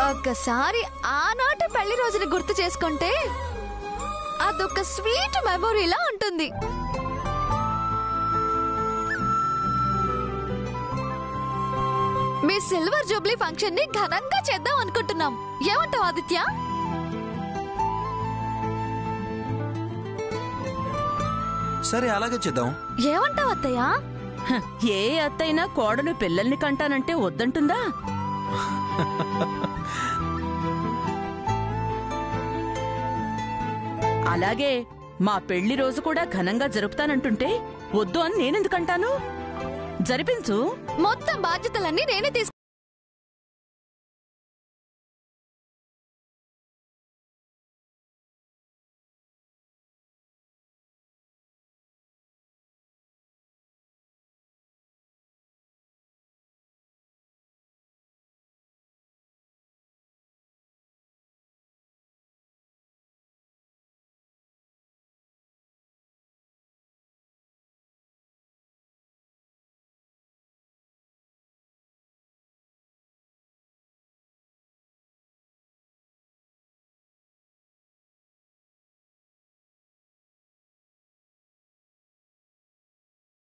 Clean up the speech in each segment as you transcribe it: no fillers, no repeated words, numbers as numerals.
ఒక్కసారి ఆనాటి పెళ్లి రోజుని గుర్తు చేసుకుంటే అదొక స్వీట్ మెమొరీలా ఉంటుంది. మీ సిల్వర్ జూబ్లీ ఫంక్షన్ ని ఘనంగా చేద్దాం అనుకుంటున్నాం. ఏమంటావు ఆదిత్య? సరే, అలాగే చేద్దాం. ఏమంటావు అత్తయ్య? ఏ అత్తైనా కోడలు పిల్లల్ని కంటానంటే వద్దంటుందా? అలాగే మా పెళ్లి రోజు కూడా ఘనంగా జరుపుతానంటుంటే వద్దు అని నేనెందుకంటాను? జరిపించు. మొత్తం బాధ్యతలన్నీ నేనే తీసుకు.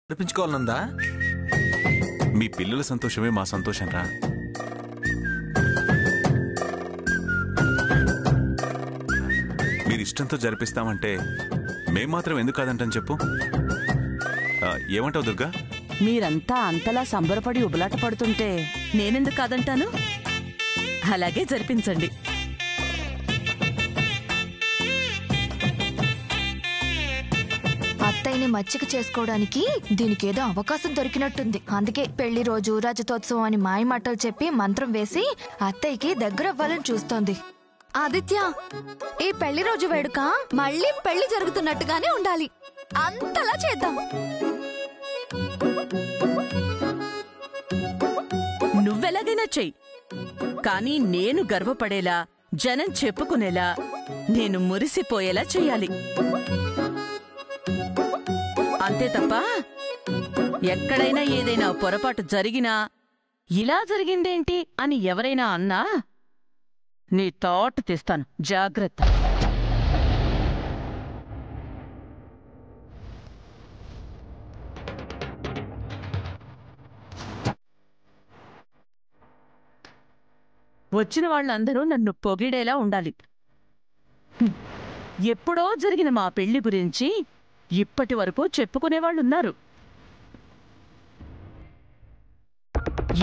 జరిపించుకోవాలనుందా? మీ పిల్లల సంతోషమే మా సంతోషం రా. మీరు ఇష్టంతో జరిపిస్తామంటే మేం మాత్రం ఎందుకు కాదంటాను చెప్పు. ఏమంటావు దుర్గా? మీరంతా అంతలా సంబరపడి ఉబలాట పడుతుంటే నేనెందుకు కాదంటాను? అలాగే జరిపించండి. అత్తయ్యని మచ్చిక చేసుకోవడానికి దీనికేదో అవకాశం దొరికినట్టుంది. అందుకే పెళ్లి రోజు రజతోత్సవం అని మాయమాటలు చెప్పి మంత్రం వేసి అత్తయ్యకి దగ్గరవ్వాలని చూస్తోంది. ఆదిత్య, ఈ పెళ్లి రోజు వేడుక మళ్ళీ పెళ్లి జరుగుతున్నట్టుగానే ఉండాలి. అంతలా చేద్దాం. నువ్వెలాగైనా చెయ్యి, కానీ నేను గర్వపడేలా, జనం చెప్పుకునేలా, నేను మురిసిపోయేలా చెయ్యాలి. అంతే తప్ప ఎక్కడైనా ఏదైనా పొరపాటు జరిగినా ఇలా జరిగిందేంటి అని ఎవరైనా అన్నా నీ తాటు తీస్తాను. జాగ్రత్త. వచ్చిన వాళ్ళందరూ నన్ను పొగిడేలా ఉండాలి. ఎప్పుడో జరిగిన మా పెళ్లి గురించి ఇప్పటి వరకు చెప్పుకునేవాళ్ళున్నారు.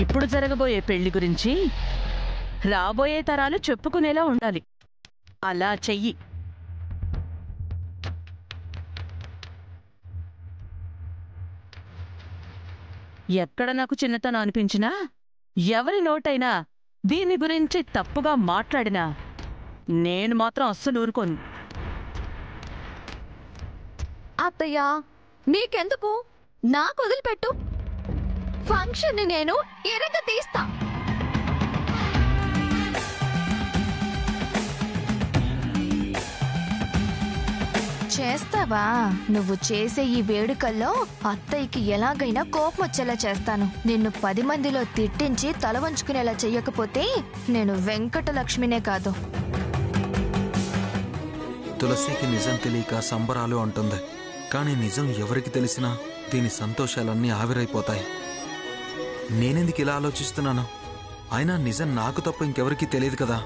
ఇప్పుడు జరగబోయే పెళ్లి గురించి రాబోయే తరాలు చెప్పుకునేలా ఉండాలి. అలా చెయ్యి. ఎక్కడ నాకు చిన్నతనం అనిపించినా, ఎవరి నోటైనా దీని గురించి తప్పుగా మాట్లాడినా నేను మాత్రం అస్సలు ఊరుకోను. అత్తయ్య, నీకెందుకు? నాకు వదిలిపెట్టు. ఫంక్షన్ ని నేను ఎరగ తీస్తా. చేస్తావా? నువ్వు చేసే ఈ వేడుకల్లో అత్తయ్యకి ఎలాగైనా కోపం వచ్చేలా చేస్తాను. నిన్ను 10 మందిలో తిట్టించి తల వంచుకునేలా చెయ్యకపోతే నేను వెంకటలక్ష్మినే కాదు. తులసికి నిజం తెలియక సంబరాలు అంటుంది. కానీ నిజం ఎవరికి తెలిసినా దీని సంతోషాలన్నీ ఆవిరైపోతాయి. నేనెందుకు ఇలా ఆలోచిస్తున్నాను? అయినా నిజం నాకు తప్ప ఇంకెవరికి తెలియదు కదా.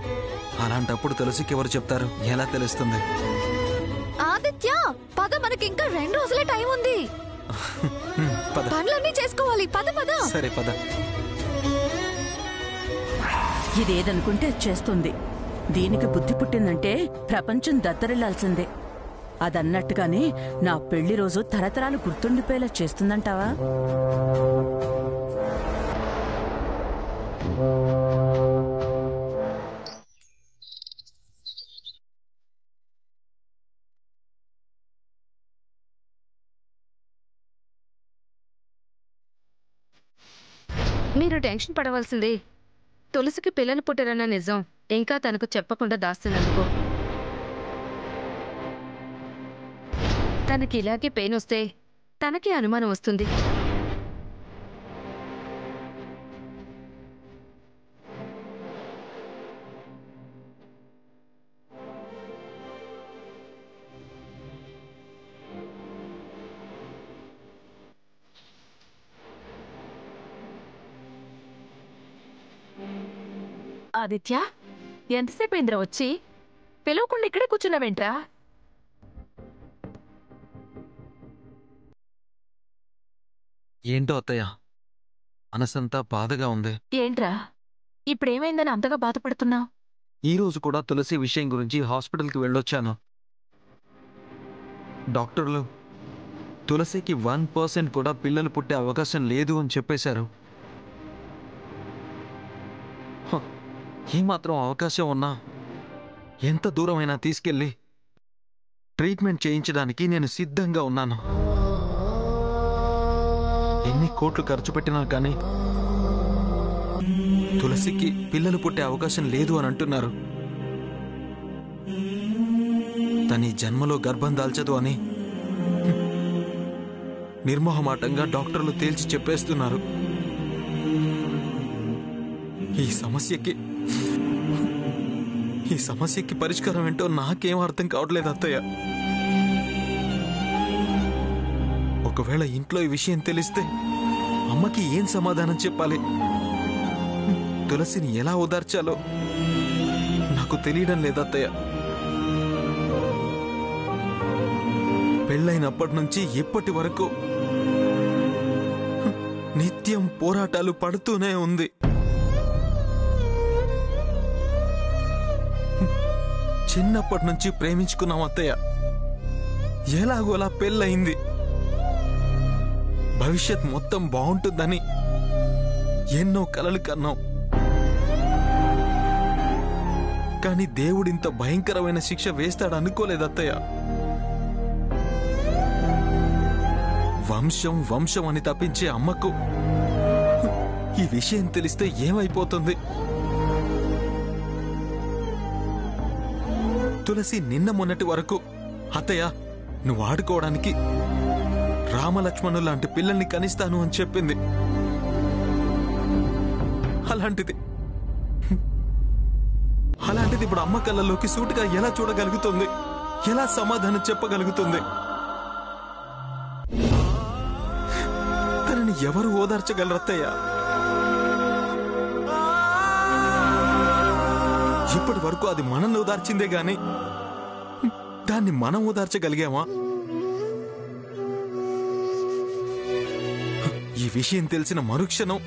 అలాంటప్పుడు తులసికి ఎవరు చెప్తారు? ఎలా తెలుస్తుంది? ఆదిత్య, పద, మనకింకా 2 రోజులే టైం ఉంది. పనులన్నీ చేసుకోవాలి. పద పద. సరే పద. ఇదేదనుకుంటే చేస్తుంది. దీనికి బుద్ధి పుట్టిందంటే ప్రపంచం దద్దరిల్లాల్సిందే. అదన్నట్టుగానే నా పెళ్లి రోజు తరతరాలు గుర్తుండిపోయేలా చేస్తుందంటావా? మీరు టెన్షన్ పడవలసిందే. తులసికి పిల్లలు పుట్టారన్న నిజం ఇంకా తనకు చెప్పకుండా దాస్తున్నందుకు. తనకి ఇలాగే పెయిన్ వస్తే తనకి అనుమానం వస్తుంది. ఆదిత్య, ఎంతసేపు అయిందిరా వచ్చి? పిలవకుండా ఇక్కడే కూర్చున్నావేంట్రా? ఏంటో అత్తయ్య, మనసంతా బాధగా ఉంది. ఏంట్రా ఇప్పుడేమైందని అంతగా బాధపడుతున్నావు? ఈ రోజు కూడా తులసి విషయం గురించి హాస్పిటల్కి వెళ్ళొచ్చాను. డాక్టర్లు తులసికి 1% కూడా పిల్లలు పుట్టే అవకాశం లేదు అని చెప్పేశారు. ఏమాత్రం అవకాశం ఉన్నా ఎంత దూరమైనా తీసుకెళ్ళి ట్రీట్మెంట్ చేయించడానికి నేను సిద్ధంగా ఉన్నాను. ఎన్ని కోట్లు ఖర్చు పెట్టినా కానీ తులసికి పిల్లలు పుట్టే అవకాశం లేదు అని అంటున్నారు. తన జన్మలో గర్భం దాల్చదు అని నిర్మోహమాటంగా డాక్టర్లు తేల్చి చెప్పేస్తున్నారు. ఈ సమస్యకి పరిష్కారం ఏంటో నాకేం అర్థం కావట్లేదు అత్తయ్య. ఒకవేళ ఇంట్లో ఈ విషయం తెలిస్తే అమ్మకి ఏం సమాధానం చెప్పాలి? తులసిని ఎలా ఓదార్చాలో నాకు తెలియడం లేదత్తయ్య. పెళ్ళైనప్పటి నుంచి ఇప్పటి వరకు నిత్యం పోరాటాలు పడుతూనే ఉంది. చిన్నప్పటి నుంచి ప్రేమించుకున్నాం అత్తయ్య. ఎలాగోలా పెళ్ళయింది. భవిష్యత్ మొత్తం బాగుంటుందని ఎన్నో కలలు కన్నాం. కానీ దేవుడింత భయంకరమైన శిక్ష వేస్తాడనుకోలేదత్తయ్య. వంశం అని తప్పించే అమ్మకు ఈ విషయం తెలిస్తే ఏమైపోతుంది? తులసి నిన్న మొన్నటి వరకు అత్తయ్య నువ్వు ఆడుకోవడానికి రామలక్ష్మణులు లాంటి పిల్లల్ని కనిస్తాను అని చెప్పింది. అలాంటిది ఇప్పుడు అమ్మ కళ్ళలోకి సూటిగా ఎలా చూడగలుగుతుంది? ఎలా సమాధానం చెప్పగలుగుతుంది? తనని ఎవరు ఓదార్చగలరత్తయ్య? ఇప్పటి వరకు అది మనల్ని ఓదార్చిందే గాని దాన్ని మనం ఓదార్చగలిగామా? ఈ విషయం తెలిసిన మరుక్షణం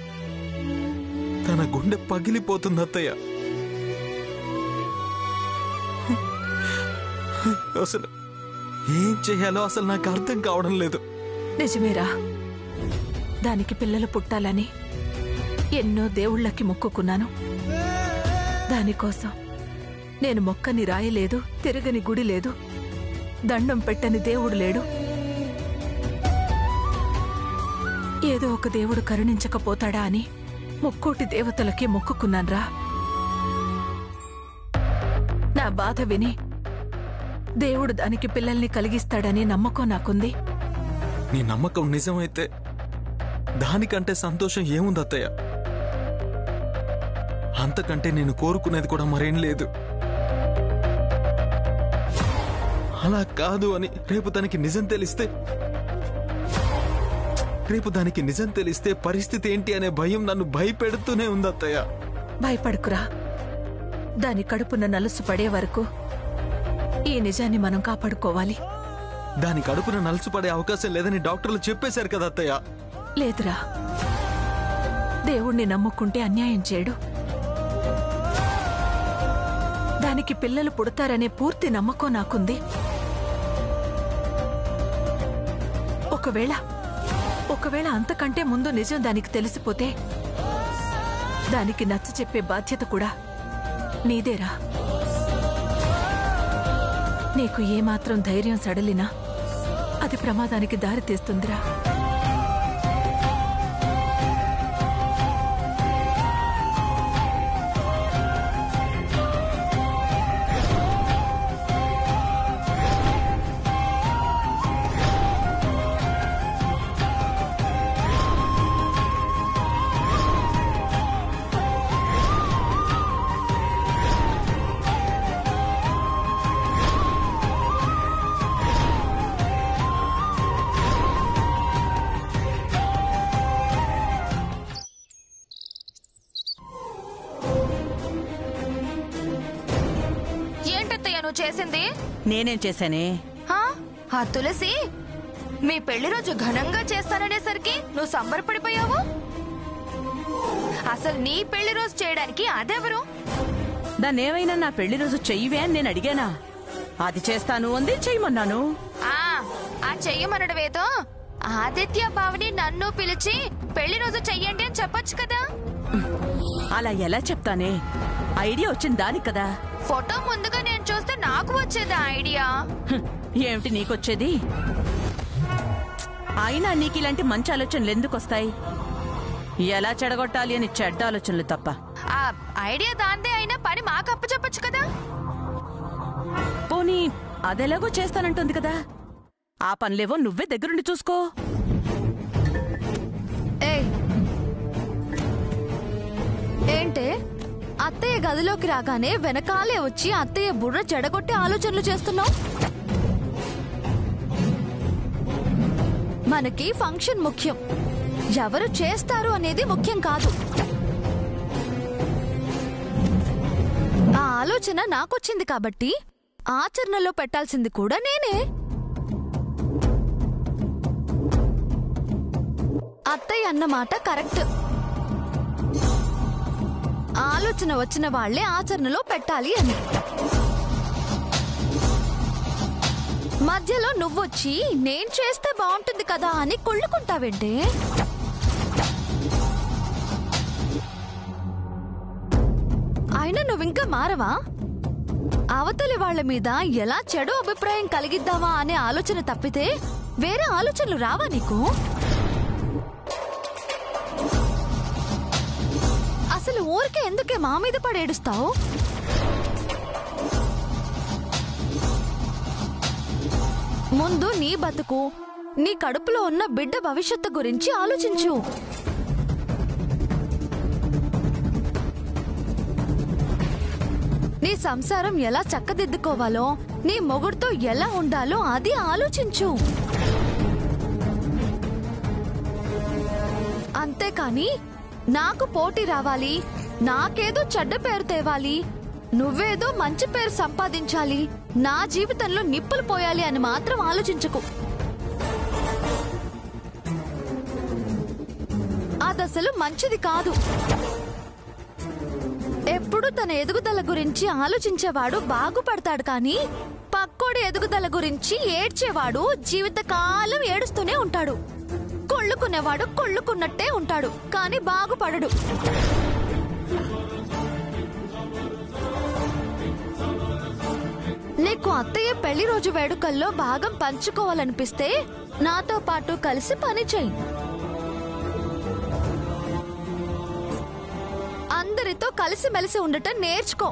తన గుండె పగిలిపోతుంది అత్తయ్య. అసలు ఏం చేయాలో అసలు నాకు అర్థం కావడం లేదు. నిజమేరా, దానికి పిల్లలు పుట్టాలని ఎన్నో దేవుళ్ళకి మొక్కుకున్నాను. దానికోసం నేను మొక్కని రాయలేదు, తిరగని గుడి లేదు, దండం పెట్టని దేవుడు లేడు. ఏదో ఒక దేవుడు కరుణించకపోతాడా అని ముక్కోటి దేవతలకి మొక్కుకున్నాన్రా. నా బాధ విని దేవుడు దానికి పిల్లల్ని కలిగిస్తాడని నమ్మకం నాకుంది. నీ నమ్మకం నిజమైతే దానికంటే సంతోషం ఏముంది అత్తయ్య? అంతకంటే నేను కోరుకునేది కూడా మరేం లేదు. అలా కాదు అని రేపు దానికి నిజం తెలిస్తే పరిస్థితి ఏంటి అనే భయం నన్ను భయపెడుతూనే ఉంది అత్తయ్య. భయపడుకురా, దాని కడుపున నలుసు పడే వరకు ఈ నిజాన్ని మనం కాపాడుకోవాలి. దాని కడుపున నలుసుపడే అవకాశం లేదని డాక్టర్లు చెప్పేశారు కదా అత్తయ్య. లేదురా, దేవుణ్ణి నమ్ముకుంటే అన్యాయం చేయడు. దానికి పిల్లలు పుడతారనే పూర్తి నమ్మకం నాకుంది. ఒకవేళ అంతకంటే ముందు నిజం దానికి తెలిసిపోతే దానికి నచ్చ చెప్పే బాధ్యత కూడా నీదేరా. నీకు ఏమాత్రం ధైర్యం సడలినా అది ప్రమాదానికి దారి తీస్తుందిరా. నువ్వు చేసింది? నేనేం చేశానే? హా? ఆ తులసి మీ పెళ్లి రోజు ఘనంగా చేస్తాననేసరికి నువ్వు సంబరపడిపోయావు. అసలు నీ పెళ్లి రోజు చేయడానికి అదెవరు? దాన్నేమైనా నా పెళ్లి రోజు చెయ్యివే అని నేను అడిగానా? అది చేస్తాను అంది, చెయ్యమన్నాను. ఆ చెయ్యమనడవేదో ఆదిత్య బావని నన్ను పిలిచి పెళ్లి రోజు చెయ్యండి అని చెప్పొచ్చు కదా. అలా ఎలా చెప్తానే? ఐడియా వచ్చింది దానికి కదా. ఫోటో ముందుగా నేను చూస్తే నాకు వచ్చేది ఐడియా. ఏమిటి నీకొచ్చేది? అయినా నీకు ఇలాంటి మంచి ఆలోచనలు ఎందుకు వస్తాయి? ఎలా చెడగొట్టాలి అని చెడ్డ ఆలోచనలు తప్ప. ఆ ఐడియా దాందే అయినా పని మాకు అప్పచెప్పొచ్చు కదా. పోనీ అదెలాగో చేస్తానంటుంది కదా, ఆ పనులేవో నువ్వే దగ్గరుండి చూసుకో. ఏంటే అత్తయ్య గదిలోకి రాగానే వెనకాలే వచ్చి అత్తయ్య బుర్ర చెడగొట్టే ఆలోచనలు చేస్తున్నావు? మనకి ఫంక్షన్ ముఖ్యం, ఎవరు చేస్తారు అనేది ముఖ్యం కాదు. ఆ ఆలోచన నాకొచ్చింది కాబట్టి ఆచరణలో పెట్టాల్సింది కూడా నేనే. అత్తయ్య అన్నమాట కరెక్ట్. ఆలోచన వచ్చిన వాళ్లే ఆచరణలో పెట్టాలి అని. మధ్యలో నువ్వొచ్చి నేను చేస్తే బాగుంటుంది కదా అని కుళ్ళుకుంటావేంటే? అయినా నువ్వింకా మారవా? అవతలి వాళ్ల మీద ఎలా చెడు అభిప్రాయం కలిగిద్దావా అనే ఆలోచన తప్పితే వేరే ఆలోచనలు రావా నీకు? అసలు ఊరికే ఎందుకే మా మీద పడేడుస్తావు? ముందు నీ బతుకు, నీ కడుపులో ఉన్న బిడ్డ భవిష్యత్తు గురించి ఆలోచించు. నీ సంసారం ఎలా చక్కదిద్దుకోవాలో, నీ మొగుడుతో ఎలా ఉండాలో అది ఆలోచించు. అంతేకాని నాకు పోటీ రావాలి, నాకేదో చెడ్డ పేరు తేవాలి, నువ్వేదో మంచి పేరు సంపాదించాలి, నా జీవితంలో నిప్పులు పోయాలి అని మాత్రం ఆలోచించకు. అదసలు మంచిది కాదు. ఎప్పుడు తన ఎదుగుదల గురించి ఆలోచించేవాడు బాగుపడతాడు కానీ పక్కోడి ఎదుగుదల గురించి ఏడ్చేవాడు జీవితకాలం ఏడుస్తూనే ఉంటాడు. కొళ్ళుకునేవాడు కొళ్ళుకున్నట్టే ఉంటాడు కానీ బాగుపడడు. నీకు అత్తయ్య పెళ్లి రోజు వేడుకల్లో భాగం పంచుకోవాలనిపిస్తే నాతో పాటు కలిసి పని చెయ్యి. అందరితో కలిసిమెలిసి ఉండటం నేర్చుకో.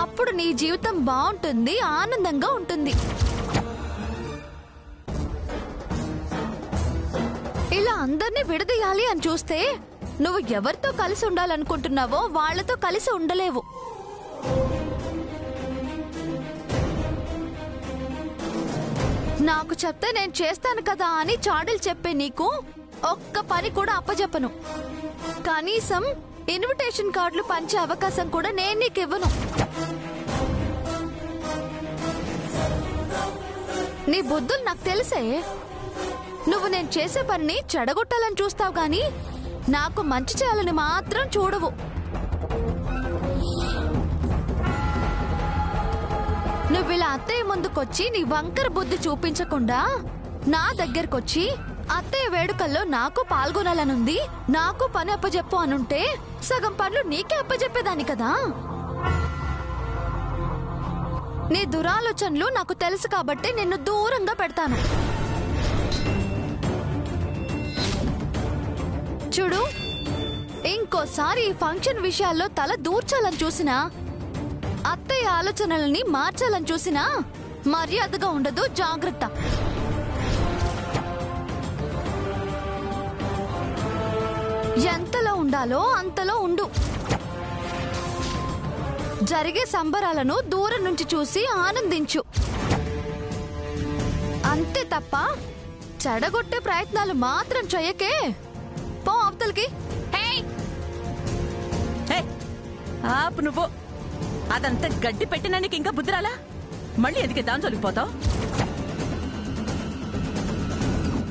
అప్పుడు నీ జీవితం బాగుంటుంది, ఆనందంగా ఉంటుంది. ఇలా అందర్నీ విడదీయాలి అని చూస్తే నువ్వు ఎవరితో కలిసి ఉండాలనుకుంటున్నావో వాళ్లతో కలిసి ఉండలేవు. నాకు చెప్తే నేను చేస్తాను కదా అని చాడీలు చెప్పే నీకు ఒక్క పని కూడా అప్పచెప్పను. కనీసం ఇన్విటేషన్ కార్డులు పంచే అవకాశం కూడా నేను నీకు ఇవ్వను. నీ బుద్ధులు నాకు తెలిసే. నువ్వు నేను చేసే పనిని చెడగొట్టాలని చూస్తావు గాని నాకు మంచి చేయాలని మాత్రం చూడవు. నువ్విలా అత్తయ్య ముందుకొచ్చి నీ వంకర బుద్ధి చూపించకుండా నా దగ్గరకొచ్చి అత్తయ్య వేడుకల్లో నాకు పాల్గొనాలనుంది, నాకు పని అప్పచెప్పు అనుంటే సగం పనులు నీకే అప్పచెప్పేదాన్ని కదా. నీ దురాలోచనలు నాకు తెలుసు కాబట్టి నిన్ను దూరంగా పెడతాను. చూడు, ఇంకోసారి ఈ ఫంక్షన్ విషయాల్లో తల దూర్చాలని చూసినా, అత్తయ్య ఆలోచనల్ని మార్చాలని చూసినా మర్యాదగా ఉండదు. జాగ్రత్త. ఎంతలో ఉండాలో అంతలో ఉండు. జరిగే సంబరాలను దూరం నుంచి చూసి ఆనందించు. అంతే తప్ప చెడగొట్టే ప్రయత్నాలు మాత్రం చెయ్యకే. పో అవతలకి. ఆపు నువ్వు. అదంతా గడ్డి పెట్టినా నీకు ఇంకా బుద్ధిరాలా? మళ్ళీ ఎందుకే దాని తొలగిపోతావు?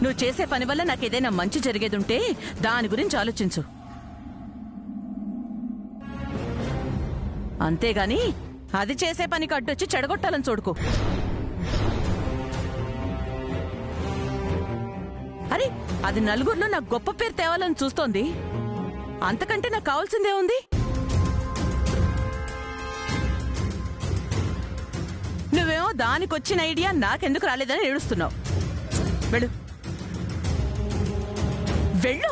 నువ్వు చేసే పని వల్ల నాకేదైనా మంచి జరిగేదుంటే దాని గురించి ఆలోచించు. అంతేగాని అది చేసే పనికి అడ్డొచ్చి చెడగొట్టాలని చూడుకో. అరే, అది నలుగురిలో నాకు గొప్ప పేరు తేవాలని చూస్తోంది. అంతకంటే నాకు కావాల్సిందే ఉంది. నువ్వేమో దానికొచ్చిన ఐడియా నాకెందుకు రాలేదని ఏడుస్తున్నావు. వెళ్ళు వెళ్ళు.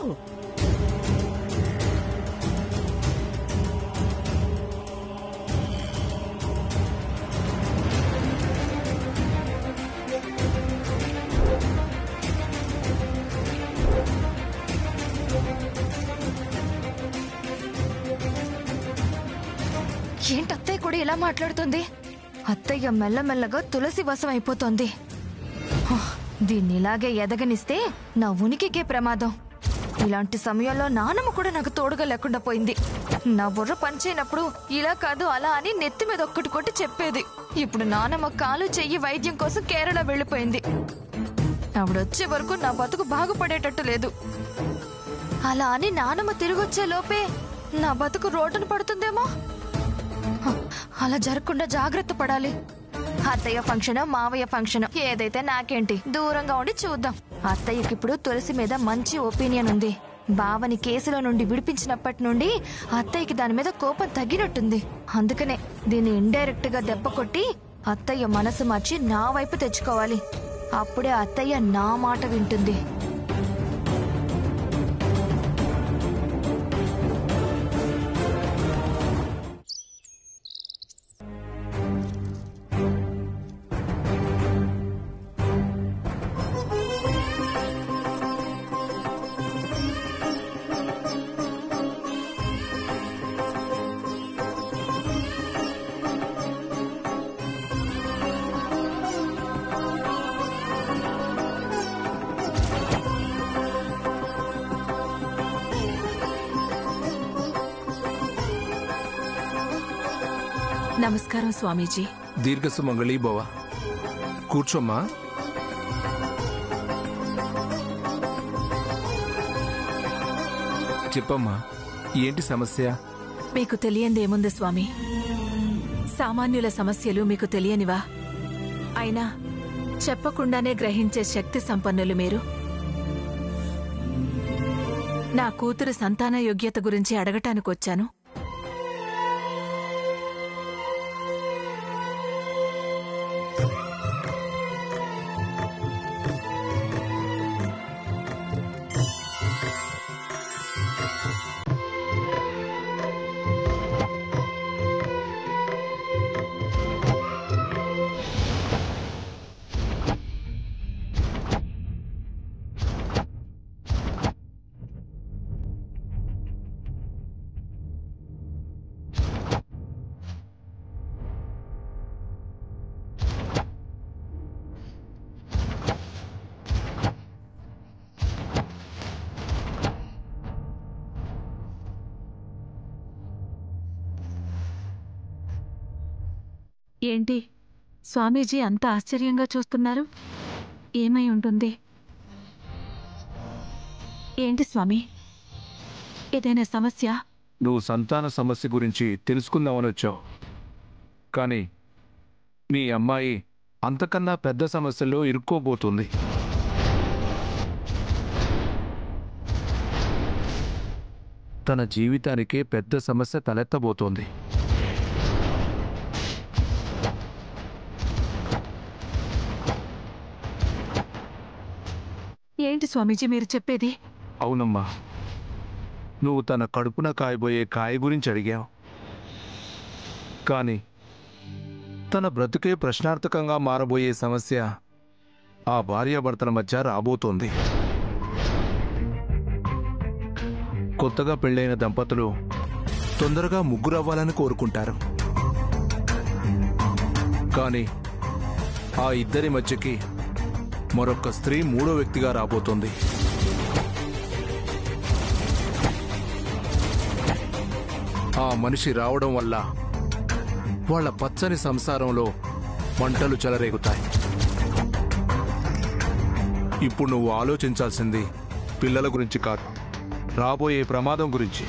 ఏంటి అత్తయ్య కూడా ఇలా మాట్లాడుతుంది? అత్తయ్య మెల్లమెల్లగా తులసి వశం అయిపోతుంది. దీన్ని ఇలాగే ఎదగనిస్తే నా ఉనికికే ప్రమాదం. ఇలాంటి సమయంలో నానమ్మ కూడా నాకు తోడుగా లేకుండా పోయింది. నా బుర్ర పనిచేయనప్పుడు ఇలా కాదు అలా అని నెత్తి మీద ఒక్కటి కొట్టి చెప్పేది. ఇప్పుడు నానమ్మ కాలు చెయ్యి వైద్యం కోసం కేరళ వెళ్ళిపోయింది. ఆవిడొచ్చే వరకు నా బతుకు బాగుపడేటట్టు లేదు. అలా అని నానమ్మ తిరిగొచ్చే లోపే నా బతుకు రోడ్డున పడుతుందేమో. అలా జరగకుండా జాగ్రత్త పడాలి. అత్తయ్య ఫంక్షన్, మావయ్య ఫంక్షన్, ఏదైతే నాకేంటి, దూరంగా ఉండి చూద్దాం. అత్తయ్యకి ఇప్పుడు తులసి మీద మంచి ఒపీనియన్ ఉంది. బావని కేసులో నుండి విడిపించినప్పటి నుండి అత్తయ్యకి దాని మీద కోపం తగ్గినట్టుంది. అందుకనే దీన్ని ఇండైరెక్ట్ గా దెబ్బ కొట్టి అత్తయ్య మనసు మార్చి నా వైపు తెచ్చుకోవాలి. అప్పుడే అత్తయ్య నా మాట వింటుంది. నమస్కారం స్వామీజీ. దీర్ఘసుమంగళీ భవ. కూర్చోమ్మా. చెప్పమ్మా, ఏంటి సమస్య? మీకు తెలియందేముంది స్వామి? సామాన్యుల సమస్యలు మీకు తెలియనివా? అయినా చెప్పకుండానే గ్రహించే శక్తి సంపన్నులు మీరు. నా కూతురు సంతాన యోగ్యత గురించి అడగటానికొచ్చాను. ఏంటి స్వామీజీ అంత ఆశ్చర్యంగా చూస్తున్నారు? ఏమై ఉంటుంది? ఏంటి స్వామి, ఏదైనా సమస్య? నువ్వు సంతాన సమస్య గురించి తెలుసుకుందామని వచ్చావు, కానీ మీ అమ్మాయి అంతకన్నా పెద్ద సమస్యలో ఇరుక్కోబోతుంది. తన జీవితానికే పెద్ద సమస్య తలెత్తబోతోంది. ఏంటి స్వామీజీ మీరు చెప్పేది? అవునమ్మా, నువ్వు తన కడుపున కాయబోయే కాయ గురించి అడిగావు, కానీ తన బ్రతుకే ప్రశ్నార్థకంగా మారబోయే సమస్య ఆ భార్యాభర్తల మధ్య రాబోతోంది. కొత్తగా పెళ్ళైన దంపతులు తొందరగా ముగ్గురవ్వాలని కోరుకుంటారు, కానీ ఆ ఇద్దరి మధ్యకి మరొక స్త్రీ మూడో వ్యక్తిగా రాబోతోంది. ఆ మనిషి రావడం వల్ల వాళ్ళ పచ్చని సంసారంలో మంటలు చెలరేగుతాయి. ఇప్పుడు నువ్వు ఆలోచించాల్సింది పిల్లల గురించి కాదు, రాబోయే ప్రమాదం గురించి.